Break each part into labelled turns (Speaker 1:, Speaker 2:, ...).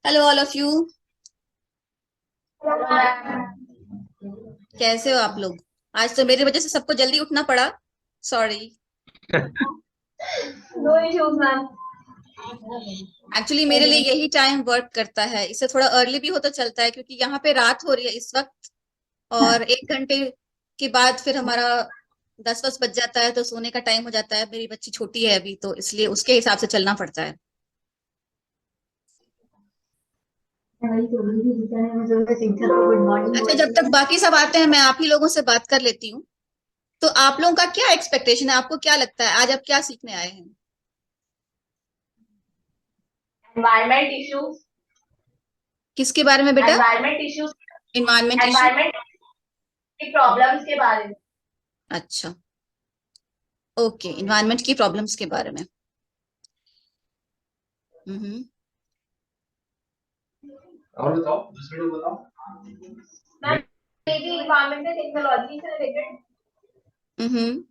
Speaker 1: Hello all of you. कैसे हो आप लोग? आज तो मेरी वजह से सबको जल्दी उठना पड़ा। Sorry.
Speaker 2: No issues ma'am.
Speaker 1: Actually मेरे लिए यही टाइम वर्क करता है। इससे थोड़ा अर्ली भी हो तो चलता है, क्योंकि यहाँ पे रात हो रही है इस वक्त। और 1 घंटे के बाद फिर हमारा 10 बज जाता है, तो सोने का टाइम हो जाता है। मेरी बच्ची छोटी है अभी, तो इसलिए उसके हिसाब से चलना पड़ता है। अच्छा, जब तक बाकी सब आते हैं मैं आप ही लोगों से बात कर लेती हूँ। तो आप लोगों का क्या एक्सपेक्टेशन है? आपको क्या लगता है आज आप क्या सीखने आए हैं?
Speaker 2: Environment issues.
Speaker 1: किसके बारे में बेटा?
Speaker 2: Environment issues.
Speaker 1: Environment issue.
Speaker 2: Environment की प्रॉब्लम्स के बारे में।
Speaker 1: अच्छा, ओके, इन्वायरमेंट की प्रॉब्लम्स के बारे में। हम्म।
Speaker 3: और बताओ, दूसरे लोग बताओ।
Speaker 2: मैम मेरी इन्वायरमेंटल टेक्नोलॉजी से रिलेटेड।
Speaker 1: हम्म।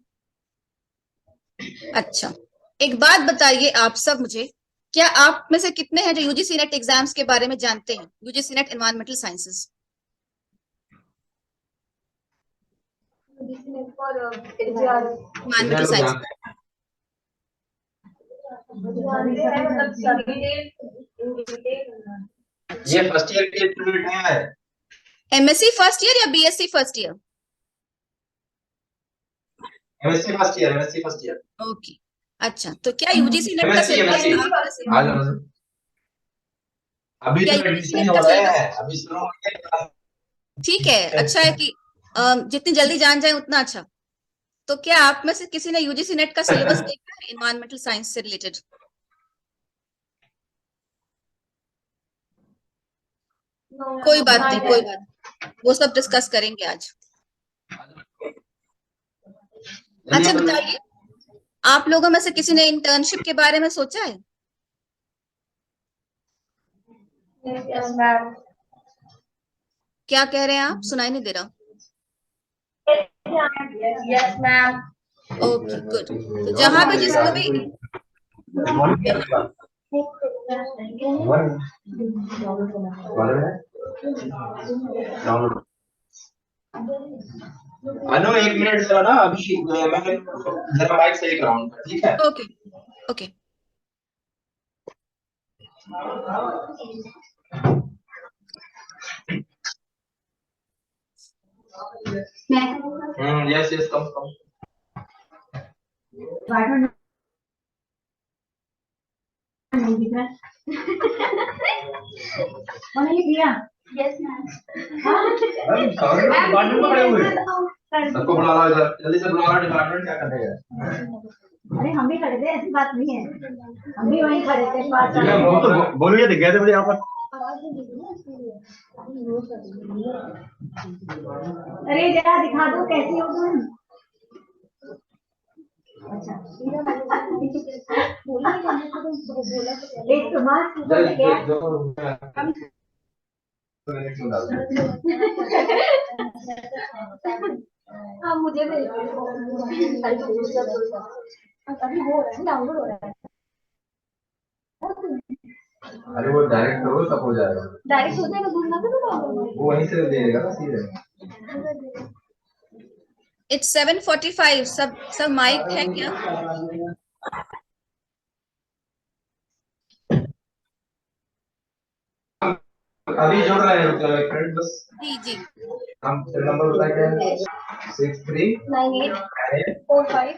Speaker 1: अच्छा, एक बात बताइए आप सब मुझे, क्या आप में से कितने हैं जो यूजीसी नेट एग्जाम्स के बारे में जानते हैं? UGC net environmental sciences,
Speaker 2: for
Speaker 1: environmental
Speaker 3: लोग
Speaker 1: साइंस।
Speaker 3: जानते हैं।
Speaker 2: मतलब
Speaker 3: ये
Speaker 1: अच्छा,
Speaker 3: फर्स्ट ईयर के स्टूडेंट है।
Speaker 1: एमएससी फर्स्ट ईयर या BSc first year?
Speaker 3: MSc first year, MSc first year.
Speaker 1: Okay. अच्छा, तो क्या यूजीसी नेट का
Speaker 3: एमएससी
Speaker 1: सिलेबस
Speaker 3: एमएससी
Speaker 1: आप में से,
Speaker 3: आ जाओ। अभी
Speaker 1: क्या
Speaker 3: तो
Speaker 1: यूजीसी
Speaker 3: एडमिशन
Speaker 1: नेट का
Speaker 3: हो रहे
Speaker 1: सिलेबस?
Speaker 3: हैं, अभी शुरू हो गए।
Speaker 1: ठीक है, अच्छा है कि जितनी जल्दी जान जाए उतना अच्छा। तो क्या आप में से किसी ने यूजीसी नेट का सिलेबस देखा है इन्वायरमेंटल साइंस से रिलेटेड? कोई बात नहीं, कोई बात नहीं, वो सब डिस्कस करेंगे आज।
Speaker 3: जल्दी
Speaker 1: अच्छा
Speaker 3: आओ जल्दी।
Speaker 1: बताइए, आप लोगों में से किसी ने इंटर्नशिप के बारे में सोचा है?
Speaker 2: Yes ma'am.
Speaker 1: क्या कह रहे हैं आप? सुनाई नहीं दे रहा।
Speaker 2: Yes ma'am.
Speaker 1: Okay, good. तो जहां भी जिसको भी
Speaker 3: अनु एक मिनट जरा ना, अभी मैं जरा माइक सही कराऊंगा, ठीक है?
Speaker 1: Okay, okay.
Speaker 3: Yes yes, come come.
Speaker 2: Yes ma'am.
Speaker 3: Department में खड़े हुए हैं। सबको बुला लो इधर, जल्दी से बुला लो। डिपार्टमेंट क्या करने गए?
Speaker 2: अरे हम भी खड़े थे, ऐसी बात नहीं है। हम भी वहीं खड़े थे।
Speaker 3: वो तो बोलिए, दिख गए थे मुझे यहाँ पर।
Speaker 2: अरे जरा दिखा दो कैसी हो तुम। अच्छा एक हाँ मुझे भी अभी हो रहा है, डाउनलोड हो रहा है।
Speaker 3: अरे वो डायरेक्ट करो, सब हो जाएगा।
Speaker 2: डायरेक्ट हो जाएगा, घूमना तो डाउनलोड।
Speaker 3: वो वहीं से ले लेगा ना सीधे।
Speaker 1: इट्स 7:45। सब माइक है क्या?
Speaker 3: अभी जोड़ रहे हैं फ्रेंड बस।
Speaker 1: जी जी।
Speaker 3: हम नंबर बताया क्या है? 639845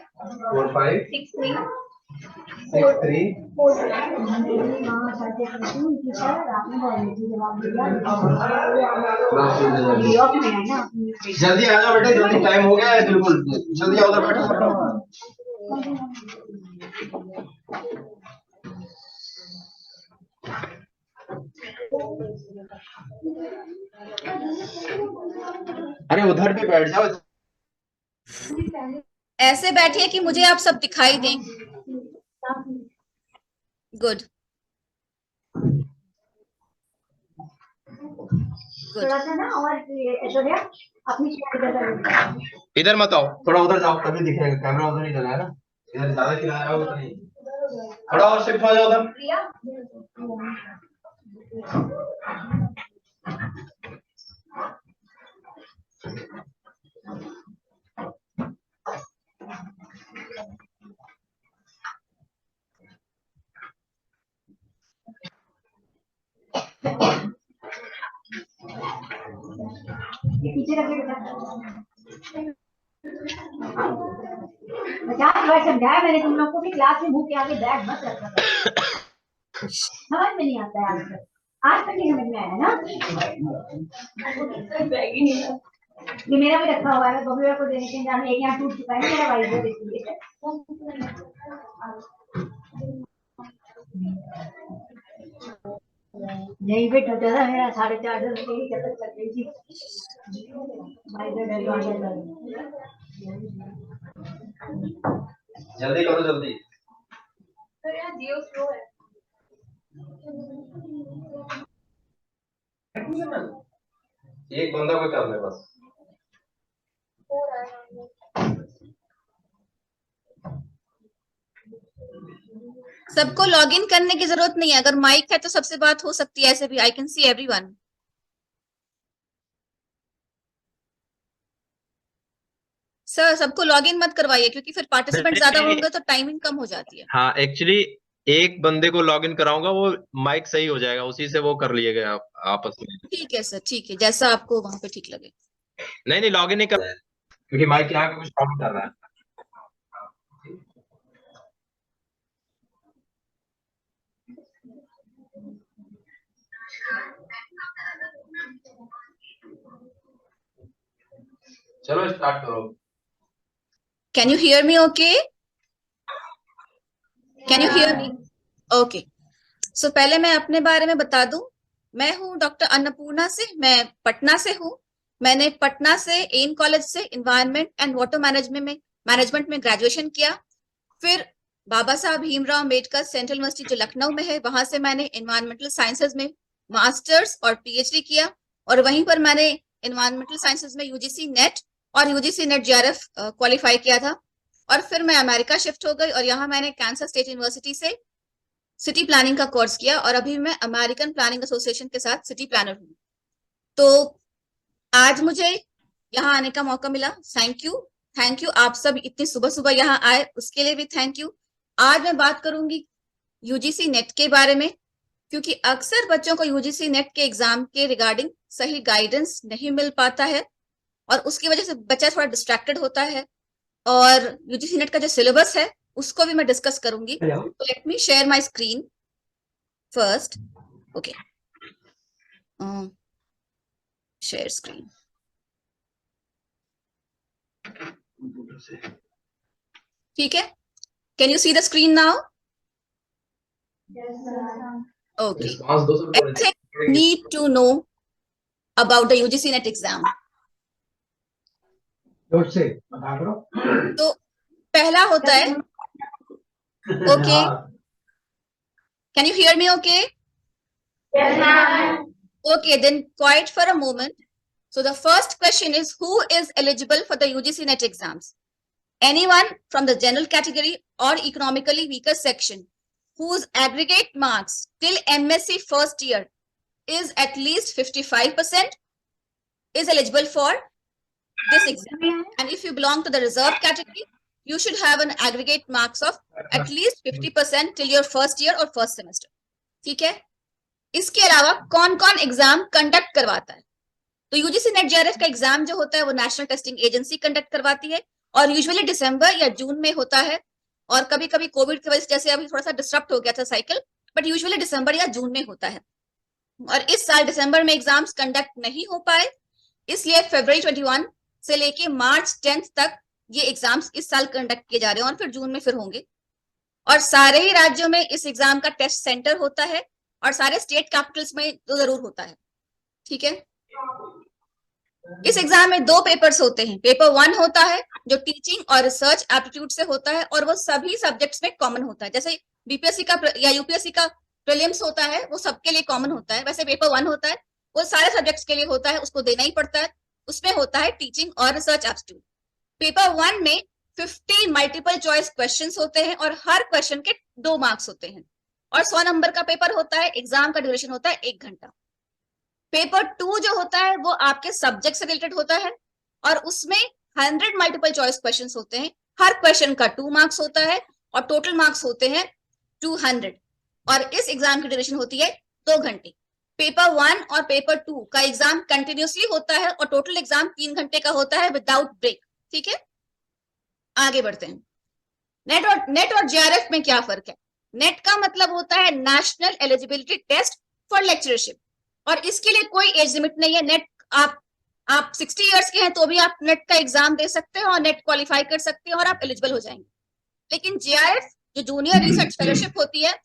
Speaker 3: जल्दी आ जाओ बेटे, जल्दी टाइम हो गया है, बिल्कुल जल्दी आओ, उधर बैठो। अरे उधर भी बैठ जाओ।
Speaker 1: ऐसे बैठिए कि मुझे आप सब दिखाई दें। Good, good.
Speaker 2: थोड़ा सा ना और ऐश्वर्या अपनी
Speaker 3: इधर मत आओ, थोड़ा उधर जाओ, तभी दिखेगा। कैमरा उधर ही लगा है ना, इधर ज्यादा खिलाया होगा तो नहीं। थोड़ा और शिफ्ट हो जाओ उधर।
Speaker 2: प्रिया पीछे रखे बेटा 50 बार समझाया मैंने तुम लोग को भी क्लास में मुंह के आगे बैग मत रखा करो। समझ में नहीं आता है आज तक नहीं समझ में आया ना। बैग ही नहीं ये मेरा भी रखा हुआ है बबुआ को देने के लिए एक यहाँ टूट चुका है मेरा भाई को देती है। नहीं बेटा दादा मेरा 4.5 की चक्कर चल रही थी
Speaker 3: जल्दी करो जल्दी।
Speaker 2: सर यहाँ जियो स्लो है।
Speaker 3: एक बंदा को कर ले बस।
Speaker 1: सबको लॉगिन करने की जरूरत नहीं है, अगर माइक है तो सबसे बात हो सकती है, ऐसे भी I can see everyone. Sir सबको लॉगिन मत करवाइए क्योंकि फिर पार्टिसिपेंट ज्यादा होंगे तो टाइमिंग कम हो जाती है।
Speaker 4: हाँ एक्चुअली एक बंदे को लॉगिन कराऊंगा, वो माइक सही हो जाएगा, उसी से वो कर लिए गए आपस में।
Speaker 1: ठीक है सर, ठीक है, जैसा आपको वहां पे ठीक लगे।
Speaker 4: नहीं लॉगिन नहीं कर,
Speaker 3: क्योंकि माइक यहाँ पे कुछ प्रॉब्लम कर रहा है। चलो स्टार्ट करो।
Speaker 1: Can you hear me? Okay, can you hear me? Okay, so पहले मैं अपने बारे में बता दूं। मैं हूं डॉक्टर अन्नपूर्णा से, मैं पटना से हूं। मैंने पटना से एन कॉलेज से एनवायरनमेंट एंड वाटर मैनेजमेंट में ग्रेजुएशन किया। फिर बाबा साहब भीमराव अम्बेडकर सेंट्रल यूनिवर्सिटी जो लखनऊ में है, वहां से मैंने एनवायरमेंटल साइंसेज में मास्टर्स और पीएचडी किया। और वहीं पर मैंने एनवायरमेंटल साइंसेज में यूजीसी नेट और यूजीसी नेट जेआरएफ क्वालिफाई किया था। और फिर मैं अमेरिका शिफ्ट हो गई और यहाँ मैंने कैंसर स्टेट यूनिवर्सिटी से सिटी प्लानिंग का कोर्स किया और अभी मैं अमेरिकन प्लानिंग एसोसिएशन के साथ सिटी प्लानर हूँ। तो आज मुझे यहाँ आने का मौका मिला, थैंक यू। आप सब इतनी सुबह सुबह यहाँ आए उसके लिए भी थैंक यू। आज मैं बात करूंगी यूजीसी नेट के बारे में, क्योंकि अक्सर बच्चों को यूजीसी नेट के एग्जाम के रिगार्डिंग सही गाइडेंस नहीं मिल पाता है और उसकी वजह से बच्चा थोड़ा डिस्ट्रैक्टेड होता है। और यूजीसी नेट का जो सिलेबस है उसको भी मैं डिस्कस करूंगी। तो let me share my screen first. Okay, share screen. ठीक है, can you see the screen now? Okay, everything need to know about the UGC NET exam. तो पहला होता है, okay, can you hear me? Okay, okay, then quiet for a moment. So the first question is, who is eligible for the UGC NET exams? Anyone from the general category or economically weaker section whose aggregate marks till MSc first year is at least 55% is eligible for this exam. And if you belong to the reserve category, you should have an aggregate marks of at least 50% till your first year or first semester. ठीक है, इसके अलावा कौन कौन exam conduct करवाता है? तो UGC net JRF का एग्जाम जो होता है वो नेशनल टेस्टिंग एजेंसी कंडक्ट करवाती है और यूजुअली दिसंबर या जून में होता है। और कभी कभी कोविड की वजह से जैसे अभी थोड़ा सा डिस्टर्ब हो गया था साइकिल, बट यूजुअली दिसंबर या जून में होता है। और इस साल दिसंबर में एग्जाम्स कंडक्ट नहीं हो पाए, इसलिए फरवरी 21 से लेके मार्च 10 तक ये एग्जाम्स इस साल कंडक्ट किए जा रहे हैं और फिर जून में फिर होंगे। और सारे ही राज्यों में इस एग्जाम का टेस्ट सेंटर होता है और सारे स्टेट कैपिटल्स में तो जरूर होता है। ठीक है, इस एग्जाम में 2 पेपर्स होते हैं। पेपर 1 होता है जो टीचिंग और रिसर्च एप्टीट्यूड से होता है और वो सभी सब्जेक्ट्स में कॉमन होता है। जैसे बीपीएससी का या यूपीएससी का प्रीलिम्स होता है वो सबके लिए कॉमन होता है, वैसे पेपर 1 होता है वो सारे सब्जेक्ट्स के लिए होता है, उसको देना ही पड़ता है। उसमें होता है टीचिंग और रिसर्च एप्टीट्यूड। पेपर 1 में 50 मल्टीपल चॉइस क्वेश्चंस होते हैं और हर क्वेश्चन के 2 मार्क्स होते हैं और 100 नंबर का पेपर होता है। एग्जाम का ड्यूरेशन होता है 1 घंटा। पेपर 2 जो होता है वो आपके सब्जेक्ट से रिलेटेड होता है और उसमें 100 मल्टीपल चॉइस क्वेश्चंस होते हैं। हर क्वेश्चन का 2 मार्क्स होता है और टोटल मार्क्स होते हैं 200 और इस एग्जाम की ड्यूरेशन होती है 2 घंटे। पेपर 1 और पेपर 2 का एग्जाम कंटिन्यूसली होता है और टोटल एग्जाम 3 घंटे का होता है विदाउट ब्रेक। ठीक है, आगे बढ़ते हैं। नेट और जेआरएफ में क्या फर्क है? नेट का मतलब होता है national eligibility test for lectureship और इसके लिए कोई एज लिमिट नहीं है। नेट आप 60 इयर्स के हैं तो भी आप नेट का एग्जाम दे सकते हैं और नेट क्वालिफाई कर सकते हैं और आप एलिजिबल हो जाएंगे। लेकिन जेआरएफ जो जूनियर रिसर्च फेलोशिप होती है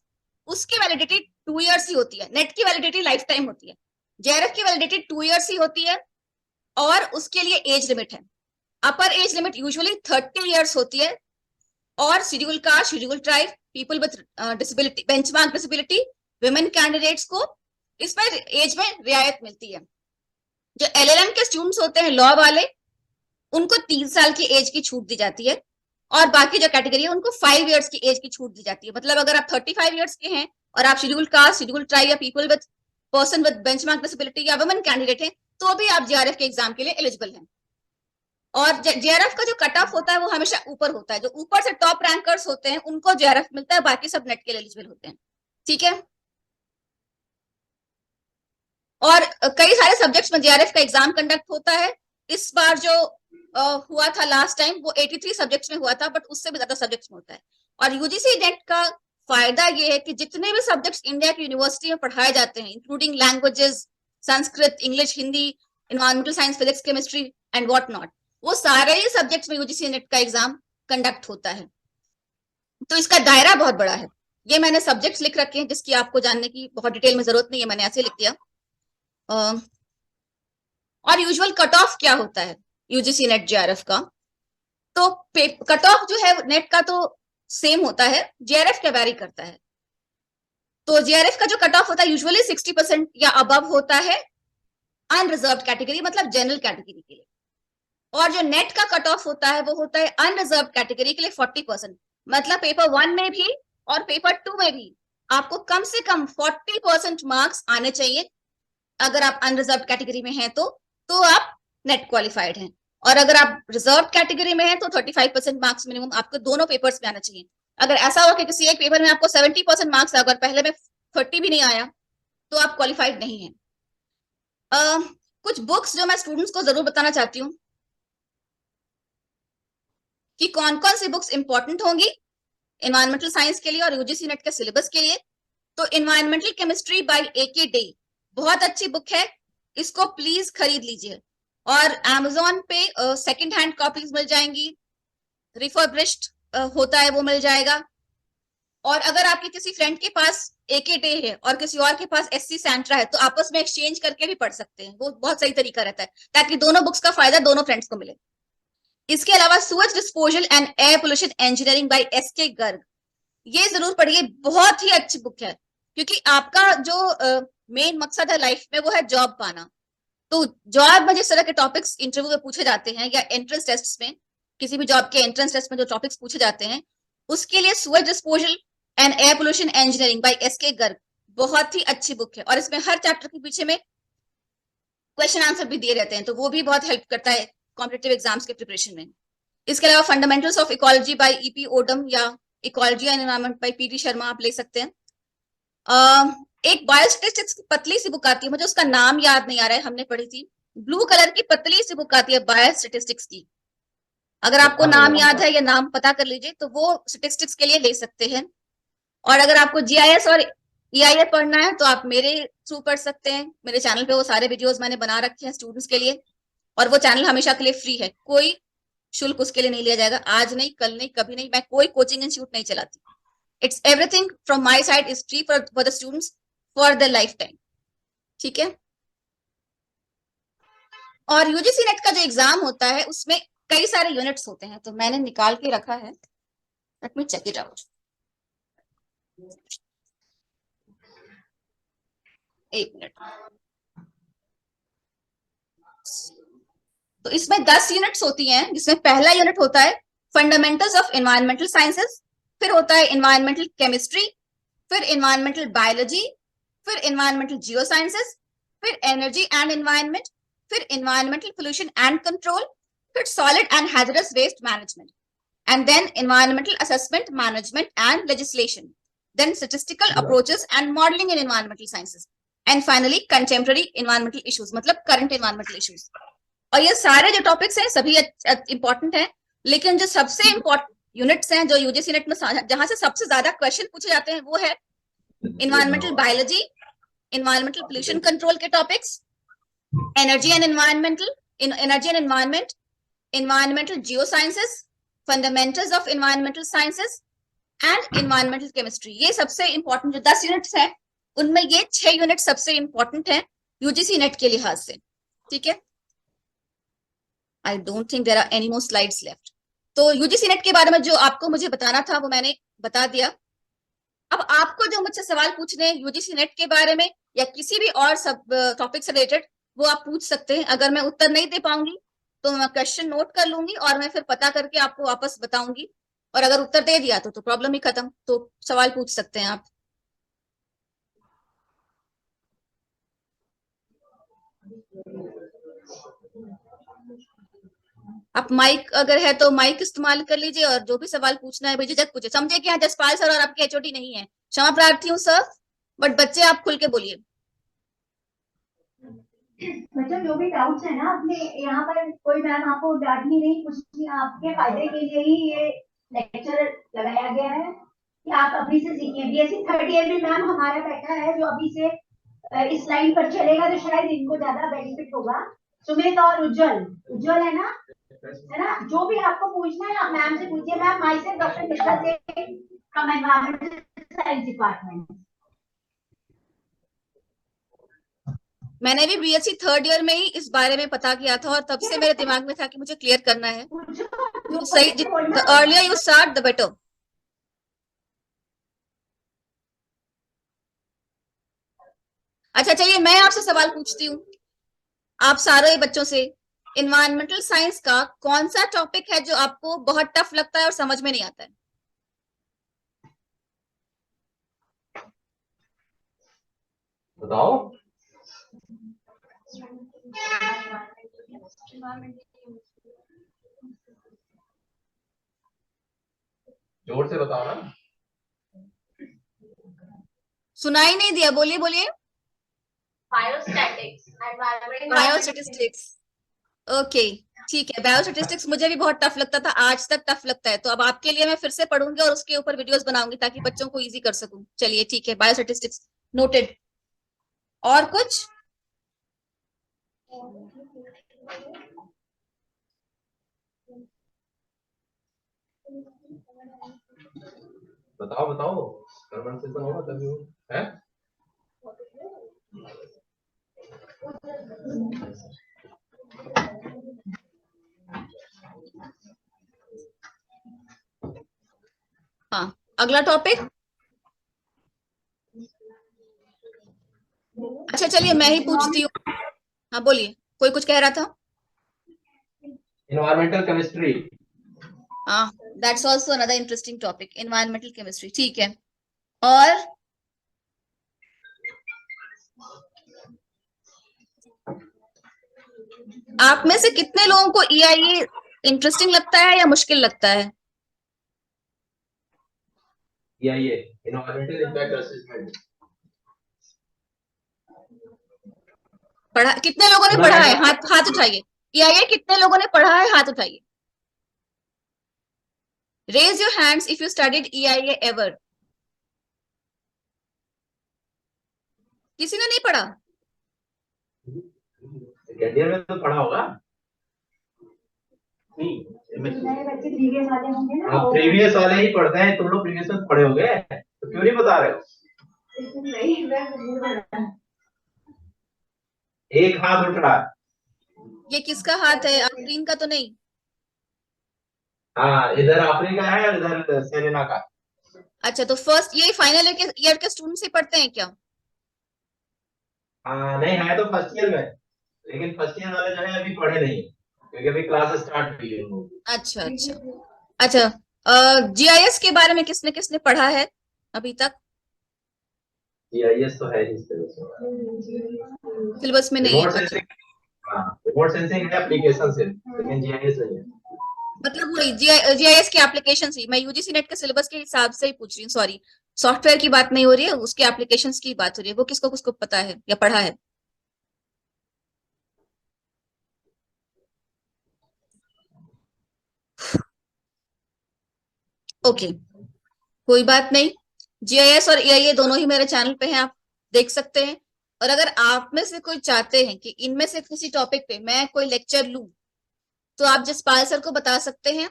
Speaker 1: उसकी वैलिडिटी 2 इयर्स ही होती है। नेट की वैलिडिटी लाइफ टाइम होती है, जेआरएफ की वैलिडिटी 2 इयर्स ही होती है और उसके लिए एज लिमिट है। अपर एज लिमिट यूजुअली 30 इयर्स होती है और schedule caste, schedule tribe, people with disability, benchmark disability, women candidates को इस पर एज में रियायत मिलती है। जो एलएलएम के स्टूडेंट्स होते हैं लॉ वाले उनको 3 साल की एज की छूट दी जाती है और बाकी जो कैटेगरी है उनको 5 इयर्स की एज की छूट दी जाती है। मतलब अगर आप 35 इयर्स के हैं और आप शेड्यूल कास्ट, शेड्यूल ट्राइब या people with person with benchmark disability या वुमेन कैंडिडेट हैं तो भी आप जेआरएफ के एग्जाम के लिए एलिजिबल हैं। और जेआरएफ का जो कट ऑफ होता है वो हमेशा ऊपर होता है। जो ऊपर से टॉप रैंकर्स होते हैं उनको जेआरएफ मिलता है, बाकी सब नेट के लिए एलिजिबल होते हैं। ठीक है, और कई सारे सब्जेक्ट्स में जेआरएफ का एग्जाम कंडक्ट होता है। इस बार जो हुआ था लास्ट टाइम वो 83 सब्जेक्ट्स में हुआ था, बट उससे भी ज्यादा सब्जेक्ट्स में होता है। और यूजीसी नेट का फायदा ये है कि जितने भी सब्जेक्ट्स इंडिया की यूनिवर्सिटी में पढ़ाए जाते हैं including languages, Sanskrit, English, Hindi, environmental science, physics, chemistry and what not, वो सारे ही सब्जेक्ट्स में यूजीसी नेट का एग्जाम कंडक्ट होता है। तो इसका दायरा बहुत बड़ा है। ये मैंने सब्जेक्ट्स लिख रखे हैं जिसकी आपको जानने की बहुत डिटेल में जरूरत नहीं है, मैंने ऐसे लिख दिया। और यूजुअल कट ऑफ क्या होता है यूजीसी नेट जेआरएफ का? तो कट ऑफ जो है नेट का तो सेम होता है, जेआरएफ का वैरी करता है। तो जेआरएफ का जो कट ऑफ होता है यूजुअली 60% या अबव होता है अनरिजर्व्ड कैटेगरी, मतलब जनरल कैटेगरी के लिए। और जो नेट का कट ऑफ होता है वो होता है अनरिजर्व्ड कैटेगरी के लिए 40%। मतलब पेपर 1 में भी और पेपर 2 में भी आपको कम से कम 40% मार्क्स आने चाहिए। अगर आप अनरिजर्व्ड कैटेगरी में हैं तो आप नेट क्वालिफाइड हैं, और अगर आप रिजर्व कैटेगरी में हैं तो 35% मार्क्स मिनिमम आपको दोनों पेपर्स में आना चाहिए। अगर ऐसा हुआ कि किसी एक पेपर में आपको 70% मार्क्स अगर पहले में 30 भी नहीं आया तो आप क्वालिफाइड नहीं है। कुछ बुक्स जो मैं स्टूडेंट्स को जरूर बताना चाहती हूँ कि कौन कौन सी बुक्स इंपॉर्टेंट होंगी एनवायरमेंटल साइंस के लिए और यूजीसी नेट के सिलेबस के लिए। तो environmental chemistry by A K De बहुत अच्छी बुक है, इसको प्लीज खरीद लीजिए। और Amazon पे सेकंड हैंड कॉपीज मिल जाएंगी, रिफर्बिश्ड होता है वो मिल जाएगा। और अगर आपके किसी फ्रेंड के पास एके डे है और किसी और के पास एससी सैंट्रा है तो आपस में एक्सचेंज करके भी पढ़ सकते हैं, वो बहुत सही तरीका रहता है ताकि दोनों बुक्स का फायदा दोनों फ्रेंड्स को मिले। इसके अलावा sewage disposal and air pollution engineering by S K Garg, ये जरूर पढ़िए, बहुत ही अच्छी बुक है। क्योंकि आपका जो मेन मकसद है लाइफ में वो है जॉब पाना। तो जॉब में जिस तरह के टॉपिक्स इंटरव्यू में पूछे जाते हैं या एंट्रेंस टेस्ट में, किसी भी जॉब के एंट्रेंस टेस्ट में जो टॉपिक्स पूछे जाते हैं उसके लिए sewage disposal and air pollution engineering by S K Garg बहुत ही अच्छी बुक है। और इसमें हर चैप्टर के पीछे में क्वेश्चन आंसर भी दिए रहते हैं, तो वो भी बहुत हेल्प करता है कॉम्पिटिटिव एग्जाम्स के प्रिपरेशन में। इसके अलावा fundamentals of ecology by EP Odum या ecology and environment by PT Sharma आप ले सकते हैं। एक बायोस्टैटिस्टिक्स की पतली सी बुक आती है, मुझे उसका नाम याद नहीं आ रहा है, हमने पढ़ी थी, ब्लू कलर की पतली सी बुक आती है बायोस्टैटिस्टिक्स की। अगर आपको नाम याद है या नाम पता कर लीजिए तो वो स्टैटिस्टिक्स के लिए ले सकते हैं। और अगर आपको जीआईएस और ईआईएफ पढ़ना है तो आप मेरे थ्रू पढ़ सकते हैं। मेरे चैनल पे वो सारे वीडियोस मैंने बना रखे हैं स्टूडेंट्स के लिए, और वो चैनल हमेशा के लिए फ्री है, कोई शुल्क उसके लिए नहीं लिया जाएगा। आज नहीं, कल नहीं, कभी नहीं, मैं कोई कोचिंग इंस्टीट्यूट नहीं चलाती। It's everything from my side is free for the students for the life time. ठीक है। और यूजीसी नेट का जो एग्जाम होता है उसमें कई सारे यूनिट्स होते हैं, तो मैंने निकाल के रखा है, let me check it out. एक मिनट। तो इसमें 10 यूनिट्स होती हैं, जिसमें पहला यूनिट होता है फंडामेंटल्स ऑफ एनवायरमेंटल साइंसेस, फिर होता है एनवायरमेंटल केमिस्ट्री, फिर एनवायरमेंटल बायोलॉजी, फिर एनवायरमेंटल जियो साइंसेस, फिर एनर्जी एंड एनवायरमेंट, फिर एनवायरमेंटल पोल्यूशन एंड कंट्रोल, फिर solid and hazardous waste management, and then environmental assessment, management and legislation, then statistical approaches and modeling in environmental sciences, and finally contemporary environmental issues, मतलब current environmental issues। और ये सारे जो topics हैं सभी important हैं, लेकिन जो सबसे इंपॉर्टेंट यूनिट्स हैं जो यूजीसी नेट में जहां से सबसे ज्यादा क्वेश्चन पूछे जाते हैं वो है environmental biology, environmental pollution control के topics, energy and environment, environmental geo sciences, fundamentals of environmental sciences and environmental chemistry. ये सबसे इंपॉर्टेंट जो 10 यूनिट्स हैं उनमें ये 6 यूनिट सबसे इंपॉर्टेंट हैं यूजीसी नेट के लिहाज से, ठीक है। I don't think there are any more slides left. तो यूजीसी नेट के बारे में जो आपको मुझे बताना था वो मैंने बता दिया। अब आपको जो मुझसे सवाल पूछने हैं यूजीसी नेट के बारे में या किसी भी और सब टॉपिक से रिलेटेड वो आप पूछ सकते हैं। अगर मैं उत्तर नहीं दे पाऊंगी तो मैं क्वेश्चन नोट कर लूंगी और मैं फिर पता करके आपको वापस बताऊंगी, और अगर उत्तर दे दिया तो प्रॉब्लम ही खत्म। तो सवाल पूछ सकते हैं आप। आप माइक अगर है तो माइक इस्तेमाल कर लीजिए और जो भी सवाल पूछना है बेझिझक पूछे। समझे कि यहाँ जसपाल सर और आपके एचओडी नहीं है, क्षमा प्रार्थी हूँ सर, बट बच्चे आप खुल के बोलिए।
Speaker 2: बच्चों जो भी डाउट्स है ना अपने यहाँ पर कोई मैम आपको डांटनी नहीं, कुछ नहीं, आपके फायदे के लिए ही ये लेक्चर लगाया गया है कि आप अभी से सीखिए। बीएससी थर्ड ईयर में मैम हमारा बैठा है जो अभी से इस लाइन पर चलेगा तो शायद इनको ज्यादा बेनिफिट होगा। सुमित और उज्जवल है ना, जो भी आपको पूछना है आप मैम से पूछिए। मैम माई से डॉक्टर मिश्रा से फ्रॉम एनवायरमेंटल साइंस डिपार्टमेंट।
Speaker 1: मैंने भी बीएससी थर्ड ईयर में ही इस बारे में पता किया था और तब से मेरे दिमाग में था कि मुझे क्लियर करना है। तो सही, the earlier you start the better। अच्छा चलिए मैं आपसे सवाल पूछती हूँ, आप सारे बच्चों से, एनवायरमेंटल साइंस का कौन सा टॉपिक है जो आपको बहुत टफ लगता है और समझ में नहीं आता है?
Speaker 3: बताओ। जोर से बताओ ना।
Speaker 1: सुनाई नहीं दिया, बोलिए बोलिए।
Speaker 2: बायोस्टैटिक्स।
Speaker 1: ओके ठीक है, बायोस्टैटिस्टिक्स मुझे भी बहुत टफ लगता था, आज तक टफ लगता है। तो अब आपके लिए मैं फिर से पढ़ूंगी और उसके ऊपर वीडियोस बनाऊंगी ताकि बच्चों को इजी कर सकूं। चलिए ठीक है, बायोस्टैटिस्टिक्स नोटेड। और कुछ?
Speaker 3: बताओ कन्वर्सेशन होगा तभी है।
Speaker 1: हाँ अगला टॉपिक। अच्छा चलिए मैं ही पूछती हूँ। हाँ बोलिए, कोई कुछ कह रहा था।
Speaker 3: Environmental chemistry.
Speaker 1: हाँ that's also another interesting topic, environmental chemistry, ठीक है। और आप में से कितने लोगों को EIA इंटरेस्टिंग लगता है या मुश्किल लगता है?
Speaker 3: EIA एनवायरमेंटल इंपैक्ट असेसमेंट
Speaker 1: पढ़ा? कितने लोगों ने पढ़ा है? हाथ उठाइए। EIA कितने लोगों ने पढ़ा है? हाथ उठाइए। Raise your hands if you studied EIA ever. किसी ने नहीं पढ़ा?
Speaker 3: सेकेंड ईयर में तो पढ़ा होगा।
Speaker 2: नए बच्चे प्रीवियस वाले होंगे ना,
Speaker 3: आप प्रीवियस वाले ही पढ़ते हैं, तुम लोग प्रीवियस में पढ़े होंगे तो क्यों नहीं बता रहे हो?
Speaker 2: नहीं मैं
Speaker 3: एक हाथ उठ रहा है।
Speaker 1: ये किसका हाथ है? आफरीन का तो नहीं?
Speaker 3: हाँ इधर आफरीन का है और इधर सेरेना का।
Speaker 1: अच्छा तो फर्स्ट ये फाइनल ईयर के स्टूडेंट्स ही पढ़ते हैं क्या?
Speaker 3: हाँ नहीं है तो फर्स्ट ईयर में, लेकिन फर्स्ट ईयर वाले जो है अभी पढ़े नहीं क्योंकि अभी क्लास स्टार्ट हुई है।
Speaker 1: अच्छा अच्छा अच्छा, जीआईएस के बारे में किसने किसने पढ़ा है अभी तक?
Speaker 3: जीआईएस तो है ही
Speaker 1: सिलेबस में नहीं है?
Speaker 3: रिमोट
Speaker 1: अच्छा,
Speaker 3: सेंसिंग, हाँ रिमोट सेंसिंग है एप्लीकेशन से, लेकिन जीआईएस नहीं है।
Speaker 1: मतलब वही जीआईएस की एप्लीकेशन ही, मैं यूजीसी नेट के सिलेबस के हिसाब से ही पूछ रही हूँ, सॉरी, सॉफ्टवेयर की बात नहीं हो रही है, उसके एप्लीकेशंस की बात हो रही है। वो किसको किसको पता है या पढ़ा है? ओके, कोई बात नहीं। जीआईएस और एआईए दोनों ही मेरे चैनल पे हैं, आप देख सकते हैं। और अगर आप में से कोई चाहते हैं कि इनमें से किसी टॉपिक पे मैं कोई लेक्चर लूं, तो आप जसपाल सर को बता सकते हैं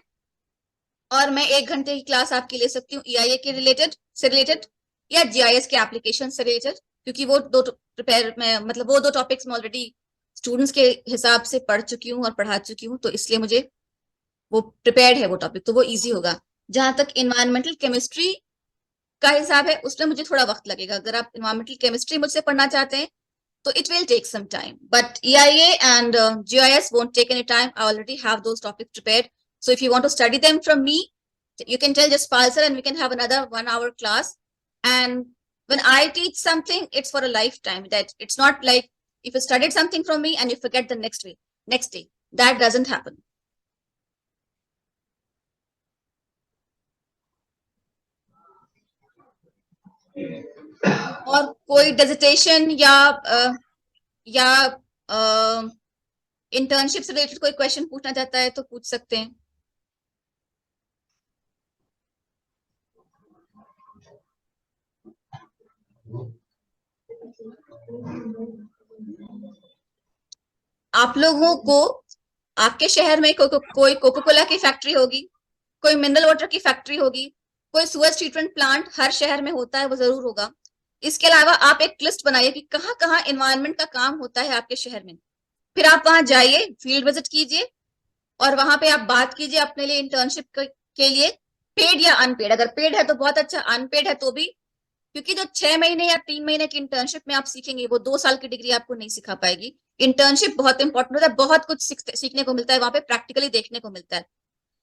Speaker 1: और मैं 1 घंटे की क्लास आपकी ले सकती हूँ एआईए के रिलेटेड या जीआईएस के एप्लीकेशन से रिलेटेड, क्योंकि वो दो प्रिपेयर मैं मतलब वो 2 टॉपिक्स मैं ऑलरेडी स्टूडेंट्स के हिसाब से पढ़ चुकी हूँ और पढ़ा चुकी हूँ, तो इसलिए मुझे वो प्रिपेयर्ड है वो टॉपिक, तो वो इजी होगा। जहां तक इन्वायरमेंटल केमिस्ट्री का हिसाब है, उसमें मुझे थोड़ा वक्त लगेगा। अगर आप इन्वायरमेंटल केमिस्ट्री मुझसे पढ़ना चाहते हैं तो it will take some time, but EIA and GIS won't take any time. I already have those topics prepared, so if you want to study them from me, you can tell Jaspal sir and we can have another 1 hour class. And when I teach something, it's for a lifetime. That it's not like if you studied something from me and you forget the next day, that doesn't happen. और कोई dissertation या internship से related कोई question पूछना चाहता है तो पूछ सकते हैं। आप लोगों को आपके शहर में कोई कोको कोला की फैक्ट्री होगी, कोई मिनरल वाटर की फैक्ट्री होगी, कोई सुएज ट्रीटमेंट प्लांट हर शहर में होता है, वो जरूर होगा। इसके अलावा आप एक लिस्ट बनाइए कि कहाँ कहाँ एनवायरनमेंट का काम होता है आपके शहर में। फिर आप वहां जाइए, फील्ड विजिट कीजिए और वहां पे आप बात कीजिए अपने लिए इंटर्नशिप के लिए, पेड या अनपेड। अगर पेड है तो बहुत अच्छा, अनपेड है तो भी, क्योंकि जो 6 महीने या 3 महीने की इंटर्नशिप में आप सीखेंगे वो 2 साल की डिग्री आपको नहीं सिखा पाएगी। इंटर्नशिप बहुत इंपॉर्टेंट होता है, बहुत कुछ सीखने को मिलता है वहां पे, प्रैक्टिकली देखने को मिलता है।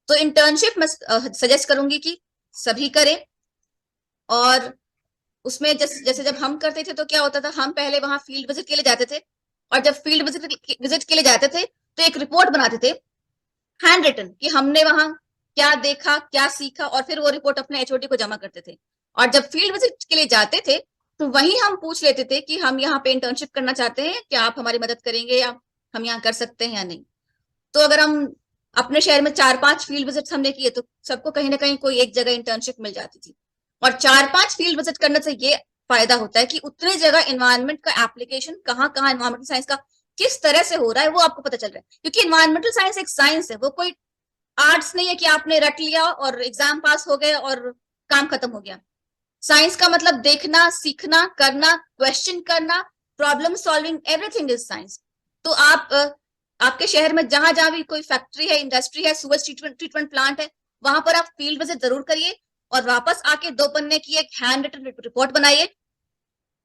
Speaker 1: तो इंटर्नशिप मैं सजेस्ट करूंगी कि सभी करें। और उसमें जैसे जब हम करते थे तो क्या होता था, हम पहले वहां फील्ड विजिट के लिए जाते थे, और जब फील्ड विजिट के लिए जाते थे तो एक रिपोर्ट बनाते थे हैंड रिटन कि हमने वहां क्या देखा क्या सीखा, और फिर वो रिपोर्ट अपने एचओडी को जमा करते थे। और जब फील्ड विजिट के लिए जाते थे तो वहीं हम पूछ लेते थे कि हम यहाँ पे इंटर्नशिप करना चाहते हैं, क्या आप हमारी मदद करेंगे या हम यहाँ कर सकते हैं या नहीं। तो अगर हम अपने शहर में 4-5 फील्ड विजिट हमने किए तो सबको कहीं ना कहीं कोई एक जगह इंटर्नशिप मिल जाती थी। और 4-5 फील्ड विजिट करने से ये फायदा होता है कि उतने जगह इन्वायरमेंट का एप्लीकेशन कहाँ कहाँ इन्वायरमेंटल साइंस का किस तरह से हो रहा है वो आपको पता चल रहा है। क्योंकि इन्वायरमेंटल साइंस एक साइंस है, वो कोई आर्ट्स नहीं है कि आपने रट लिया और एग्जाम पास हो गए और काम खत्म हो गया। साइंस का मतलब देखना, सीखना, करना, क्वेश्चन करना, problem solving, everything is science. तो आपके शहर में जहां जहां भी कोई फैक्ट्री है, इंडस्ट्री है, सुवेज ट्रीटमेंट प्लांट है, वहां पर आप फील्ड विजिट जरूर करिए और वापस आके 2 पन्ने की एक हैंड रिटन रिपोर्ट बनाइए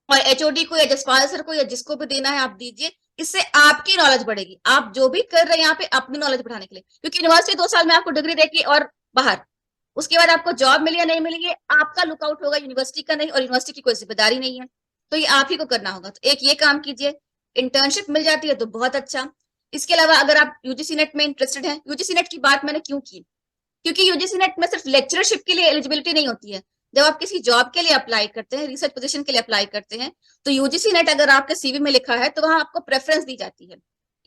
Speaker 1: और एचओडी को या जसपाल सर को या जिसको भी देना है आप दीजिए। इससे आपकी नॉलेज बढ़ेगी, आप जो भी कर रहे हैं यहाँ पे अपनी नॉलेज बढ़ाने के लिए। क्योंकि यूनिवर्सिटी 2 साल में आपको डिग्री देगी और बाहर, उसके बाद आपको जॉब मिली या नहीं मिली ये आपका लुकआउट होगा, यूनिवर्सिटी का नहीं, और यूनिवर्सिटी की कोई जिम्मेदारी नहीं है, तो ये आप ही को करना होगा। तो एक ये काम कीजिए, इंटर्नशिप मिल जाती है तो बहुत अच्छा। इसके अलावा अगर आप यूजीसी नेट में इंटरेस्टेड हैं, यूजीसी नेट की बात मैंने क्यों की, क्योंकि यूजीसी नेट में सिर्फ लेक्चरशिप के लिए एलिजिबिलिटी नहीं होती है। जब आप किसी जॉब के लिए अप्लाई करते हैं, रिसर्च पोजीशन के लिए अप्लाई करते हैं, तो यूजीसी नेट अगर आपके सीवी में लिखा है तो वहां आपको प्रेफरेंस दी जाती है।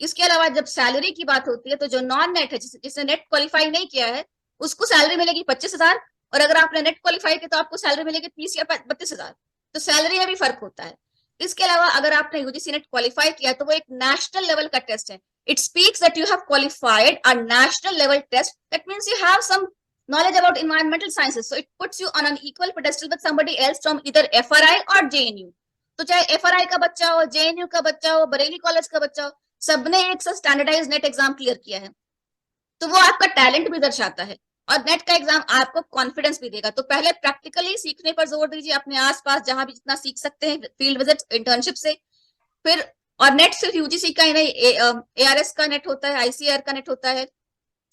Speaker 1: इसके अलावा जब सैलरी की बात होती है तो जो नॉन नेट है, जिसने नेट क्वालिफाई नहीं किया है, उसको सैलरी मिलेगी 25,000, और अगर आपने नेट क्वालिफाई किया तो आपको सैलरी मिलेगी 30 या 32,000। तो सैलरी में भी फर्क होता है। इसके अलावा अगर आपने यूजीसी नेट क्वालिफाई किया तो वो एक नेशनल लेवल का टेस्ट है। It speaks that you have qualified a national level test, that means you have some knowledge about environmental sciences, so it puts you on an equal pedestal with somebody else from either FRI और JNU। तो चाहे FRI का बच्चा हो, JNU का बच्चा हो, Bareilly college का बच्चा हो, सबने एक सा स्टैंडर्डाइज नेट एग्जाम क्लियर किया है, तो वो आपका टैलेंट भी दर्शाता है। और नेट का एग्जाम आपको कॉन्फिडेंस भी देगा। तो पहले प्रैक्टिकली सीखने पर जोर दीजिए, अपने आसपास जहां भी जितना सीख सकते हैं फील्ड विजिट, इंटर्नशिप से। फिर और नेट सिर्फ यूजीसी का ही नहीं, ARS का नेट होता है, ICAR का नेट होता है,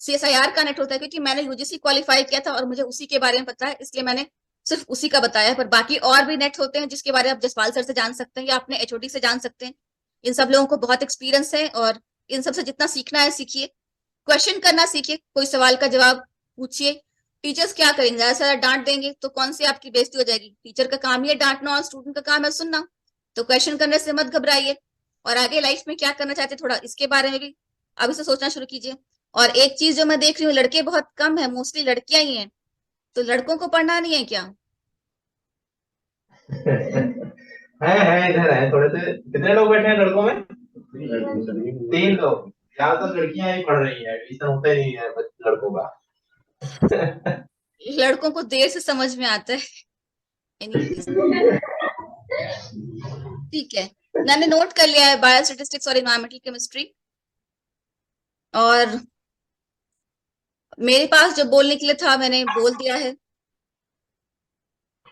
Speaker 1: CSIR का नेट होता है, क्योंकि मैंने UGC क्वालिफाई किया था और मुझे उसी के बारे में पता है, इसलिए मैंने सिर्फ उसी का बताया। पर बाकी और भी नेट होते हैं जिसके बारे में आप जसपाल सर से जान सकते हैं या अपने HOD से जान सकते हैं। इन सब लोगों को बहुत एक्सपीरियंस है और इन सब से जितना सीखना है सीखिए, क्वेश्चन करना सीखिए, कोई सवाल का जवाब पूछिए। टीचर्स क्या करेंगे, ज्यादा से ज्यादा डांट देंगे तो कौन सी आपकी बेइज्जती हो जाएगी। टीचर का काम ही है डांटना और स्टूडेंट का काम है सुनना। तो क्वेश्चन करने से मत घबराइए, और आगे लाइफ में क्या करना चाहते हैं थोड़ा इसके बारे में भी अभी से सोचना शुरू कीजिए। और एक चीज जो मैं देख रही हूँ, लड़के बहुत कम है, मोस्टली लड़कियां ही हैं, तो लड़कों को पढ़ना नहीं है क्या?
Speaker 3: है इधर है थोड़े से। कितने लोग बैठे हैं लड़कों में? 3 लोग। ज्यादातर लड़कियां ही पढ़ रही है, एडमिशन होते नहीं है लड़कों का।
Speaker 1: लड़कों को देर से समझ में आता है। Anyways, ठीक है, मैंने नोट कर लिया है बायो स्टेटिस्टिक्स और इन्वायरमेंटल केमिस्ट्री, और मेरे पास जो बोलने के लिए था मैंने बोल दिया है।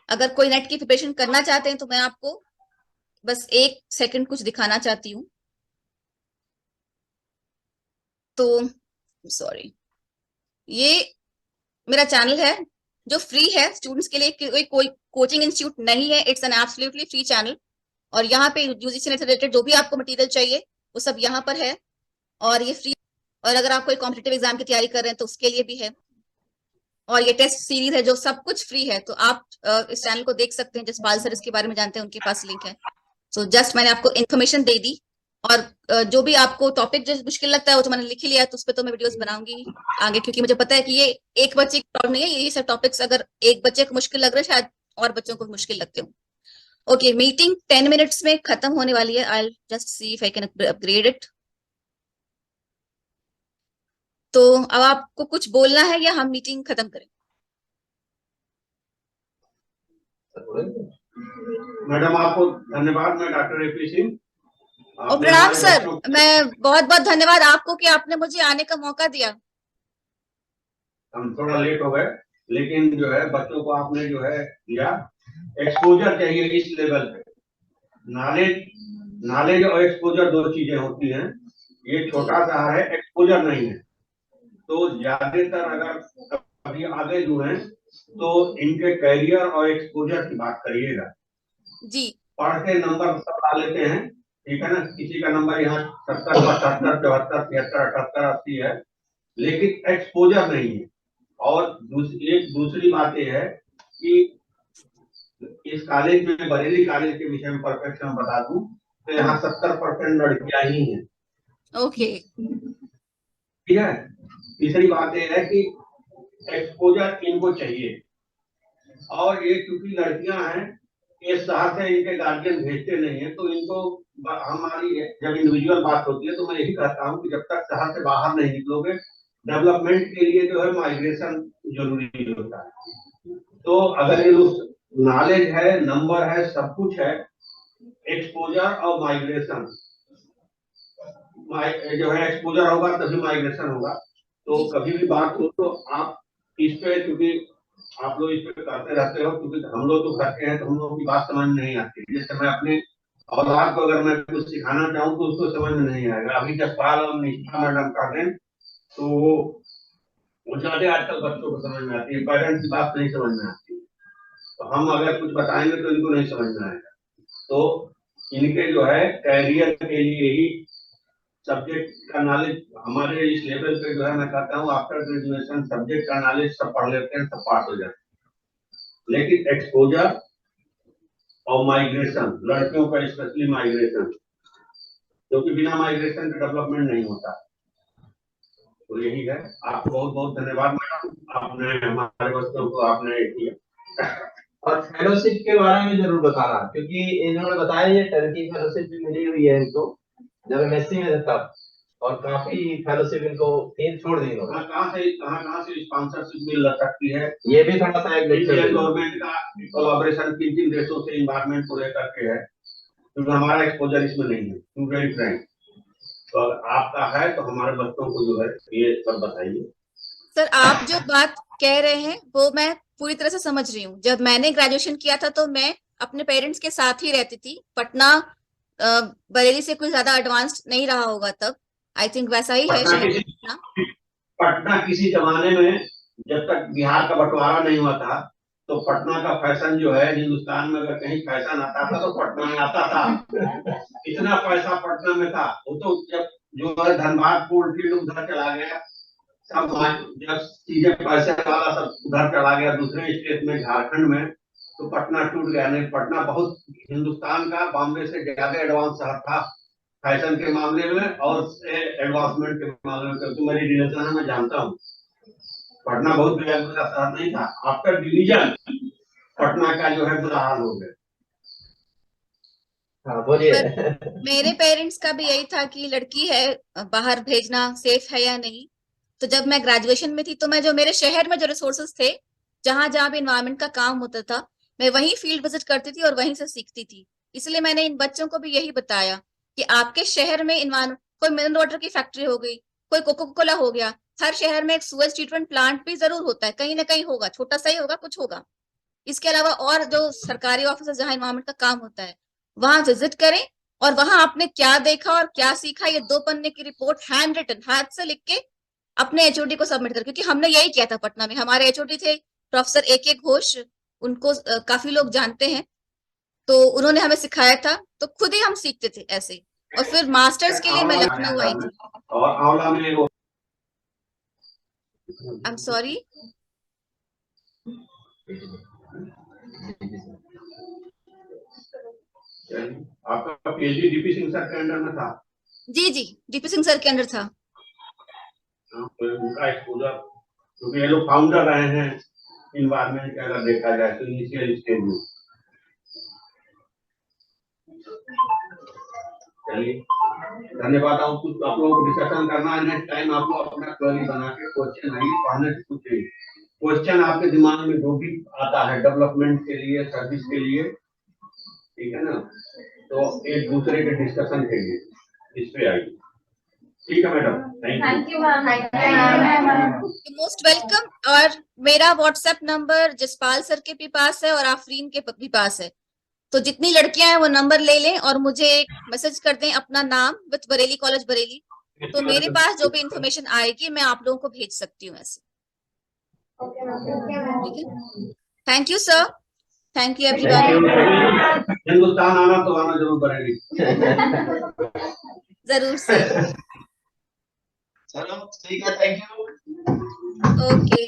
Speaker 1: अगर कोई नेट की प्रिपरेशन करना चाहते हैं तो मैं आपको बस 1 सेकंड कुछ दिखाना चाहती हूँ। तो सॉरी, ये मेरा चैनल है जो फ्री है स्टूडेंट्स के लिए, कोई कोचिंग इंस्टीट्यूट नहीं है, it's an absolutely free channel. और यहाँ पे UGC नेट से रिलेटेड जो भी आपको मटेरियल चाहिए वो सब यहाँ पर है, और ये फ्री। और अगर आप कोई कॉम्पिटिटिव एग्जाम की तैयारी कर रहे हैं तो उसके लिए भी है, और ये टेस्ट सीरीज है जो सब कुछ फ्री है। तो आप इस चैनल को देख सकते हैं, जसपाल सर इसके बारे में जानते हैं, उनके पास लिंक है। सो जस्ट मैंने आपको इन्फॉर्मेशन दे दी, और जो भी आपको टॉपिक जो मुश्किल लगता है वो तो मैंने लिख ही लिया है, तो उस पर तो मैं वीडियोस बनाऊंगी आगे, क्योंकि मुझे पता है कि ये एक बच्चे की प्रॉब्लम नहीं है, ये सब टॉपिक्स अगर एक बच्चे को मुश्किल लग रहा है शायद और बच्चों को मुश्किल लगते हो। ओके, मीटिंग 10 मिनट्स में खत्म होने वाली है। I just see if I can upgrade it. तो अब आपको कुछ बोलना है या हम मीटिंग खत्म करें?
Speaker 5: मैडम आपको धन्यवाद। मैं डॉक्टर AP सिंह।
Speaker 1: और प्रणाम सर, मैं बहुत बहुत धन्यवाद आपको कि आपने मुझे आने का मौका दिया।
Speaker 5: हम थोड़ा लेट हो गए, लेकिन जो है बच्चों को आपने जो है दिया एक्सपोजर चाहिए इस लेवल पे। नॉलेज और एक्सपोजर 2 चीजें होती हैं। ये छोटा सा है, एक्सपोजर नहीं है। तो ज्यादातर अगर कभी आगे जो है तो इनके कैरियर और एक्सपोजर की बात करिएगा
Speaker 1: जी।
Speaker 5: पढ़ के नंबर सब ला लेते हैं, ठीक है ना। किसी का नंबर यहाँ 70, 75, 74, 73, 78, 80 है, लेकिन एक्सपोजर नहीं है। और दूसरी बात यह है कि इस कॉलेज में, बरेली कॉलेज के विषय में परफेक्ट मैं बता दूं तो यहाँ 70% लड़कियां ही हैं।
Speaker 1: ओके,
Speaker 5: ठीक है। तीसरी बात यह है कि एक्सपोजर इनको चाहिए, और ये क्योंकि लड़कियां हैं, ये शहर से इनके गार्जियन भेजते नहीं है, तो इनको हमारी जब इंडिविजुअल बात होती है तो मैं यही कहता हूँ कि जब तक शहर से बाहर नहीं निकलोगे, डेवलपमेंट के लिए जो है माइग्रेशन जरूरी होता है। तो अगर ये नॉलेज है, नंबर है, सब कुछ है, एक्सपोजर और माइग्रेशन, जो है एक्सपोजर होगा तभी माइग्रेशन होगा। तो कभी भी बात हो तो आप इस पे, क्योंकि आप लोग इस पे करते रहते हो, क्योंकि हम लोग तो करते हैं तो हम लोग की बात समझ में नहीं आती। जैसे मैं अपने औलाद को अगर मैं कुछ सिखाना चाहूँ तो उसको समझ में नहीं आएगा। अभी जसपाल और निष्ठा मैडम कर दें तो वो ज्यादा आजकल बच्चों को समझ में आती है, पेरेंट्स की बात नहीं समझ में आती। तो हम अगर कुछ बताएंगे तो इनको नहीं समझ में आएगा। तो इनके जो है कैरियर के लिए ही सब्जेक्ट का नॉलेज हमारे इस लेवल पे जो है, मैं कहता हूँ आफ्टर ग्रेजुएशन सब्जेक्ट का नॉलेज सब पढ़ लेते हैं, सब पास हो जाते हैं। लेकिन एक्सपोजर और माइग्रेशन, लड़कियों का स्पेशली माइग्रेशन, क्योंकि बिना माइग्रेशन के डेवलपमेंट नहीं होता। तो यही है। आपको बहुत बहुत धन्यवाद मैडम, आपने हमारे बच्चों को आपने किया।
Speaker 3: और फेलोशिप के बारे में जरूर बताना, क्योंकि इन्होंने बताया ये टर्की फेलोशिप भी मिली हुई है इनको जब MSc में था, और काफी फेलोशिप इनको 3 छोड़ दी इन्होंने।
Speaker 5: कहाँ से स्पॉन्सरशिप मिल सकती है,
Speaker 3: ये भी थोड़ा सा एक
Speaker 5: इंडियन गवर्नमेंट का कोलैबोरेशन 3 देशों से इन्वायरमेंट को लेकर के है, क्योंकि हमारा एक्सपोजर इसमें नहीं है, टू वेरी फ्रैंक। तो अगर आपका है तो हमारे बच्चों को जो है ये सब बताइए।
Speaker 1: सर आप जो बात कह रहे हैं वो मैं पूरी तरह से समझ रही हूँ। जब मैंने ग्रेजुएशन किया था तो मैं अपने पेरेंट्स के साथ ही रहती थी। पटना बरेली से कुछ ज्यादा एडवांस्ड नहीं रहा होगा तब, आई थिंक वैसा ही है शायद पटना।
Speaker 5: पटना किसी जमाने में जब तक बिहार का बंटवारा नहीं हुआ था तो पटना का फैशन जो है, हिंदुस्तान में अगर कहीं फैशन आता था तो पटना में आता था। इतना पैसा पटना में था। वो तो जब जो है धनबाद कोलफील्ड उधर चला गया, सब जब चीजें पैसे वाला सब उधर चला गया दूसरे स्टेट में, झारखंड में, तो पटना टूट गया। नहीं, पटना बहुत हिंदुस्तान का बॉम्बे से ज्यादा एडवांस शहर था फैशन के मामले में और एडवांसमेंट के मामले में। तो मेरी रिलेशन है, मैं जानता हूँ पटना बहुत बेहतर का शहर नहीं था। आफ्टर डिवीजन पटना का जो है बुरा हाल हो गया।
Speaker 3: हाँ बोलिए।
Speaker 1: पर मेरे पेरेंट्स का भी यही था कि लड़की है, बाहर भेजना सेफ है या नहीं। तो जब मैं ग्रेजुएशन में थी तो मैं जो मेरे शहर में जो रिसोर्सेज थे, जहां जहां भी इन्वायरमेंट का काम होता था, मैं वहीं फील्ड विजिट करती थी और वहीं से सीखती थी। इसलिए मैंने इन बच्चों को भी यही बताया कि आपके शहर में इन्वायरमेंट, कोई मिनरल वाटर की फैक्ट्री हो गई, कोई कोको कोला हो गया, हर शहर में एक सुएज ट्रीटमेंट प्लांट भी जरूर होता है, कहीं ना कहीं होगा, छोटा सा ही होगा, कुछ होगा। इसके अलावा और जो सरकारी ऑफिस जहाँ इन्वायरमेंट का काम होता है, वहां विजिट करें और वहां आपने क्या देखा और क्या सीखा, ये 2 पन्ने की रिपोर्ट हैंड रिटन, हाथ से लिख के अपने एचओडी को सबमिट कर। क्योंकि हमने यही किया था पटना में। हमारे एचओडी थे प्रोफेसर AK घोष, उनको काफी लोग जानते हैं, तो उन्होंने हमें सिखाया था, तो खुद ही हम सीखते थे ऐसे। और फिर मास्टर्स के लिए मैं लखनऊ आई थी।
Speaker 5: और आंवला में वो
Speaker 1: आई एम सॉरी।
Speaker 5: आपका PhD DP सिंह सर के अंडर में था?
Speaker 1: जी जी, DP सिंह सर के अंडर था।
Speaker 5: उनका एक्सपोजर, क्योंकि ये लोग फाउंडर रहे हैं इन्वायरमेंट का अगर देखा जाए तो इनिशियल स्टेज में। चलिए धन्यवाद। आप कुछ आप लोगों को डिस्कशन करना है, नेक्स्ट टाइम आप लोग अपना क्वेरी बना के क्वेश्चन नहीं पढ़ने से पूछिए। क्वेश्चन आपके दिमाग में जो भी आता है डेवलपमेंट के लिए, सर्विस के लिए, ठीक है ना, तो एक दूसरे के डिस्कशन के लिए इस पे आइए। ठीक है madam, thank you.
Speaker 1: Most welcome. और मेरा व्हाट्सएप नंबर जसपाल सर के भी पास है और आफरीन के भी पास है, तो जितनी लड़कियां हैं वो नंबर ले लें और मुझे एक मैसेज कर दें अपना नाम विथ बरेली कॉलेज बरेली, तो मेरे पास जो भी इंफॉर्मेशन आएगी मैं आप लोगों को भेज सकती हूँ ऐसे। ठीक है, thank you sir, thank you everyone.
Speaker 5: Hindustan आना तो आना जरूर पड़ेगी।
Speaker 1: जरूर सर।
Speaker 3: चलो ठीक है, थैंक यू।
Speaker 1: ओके।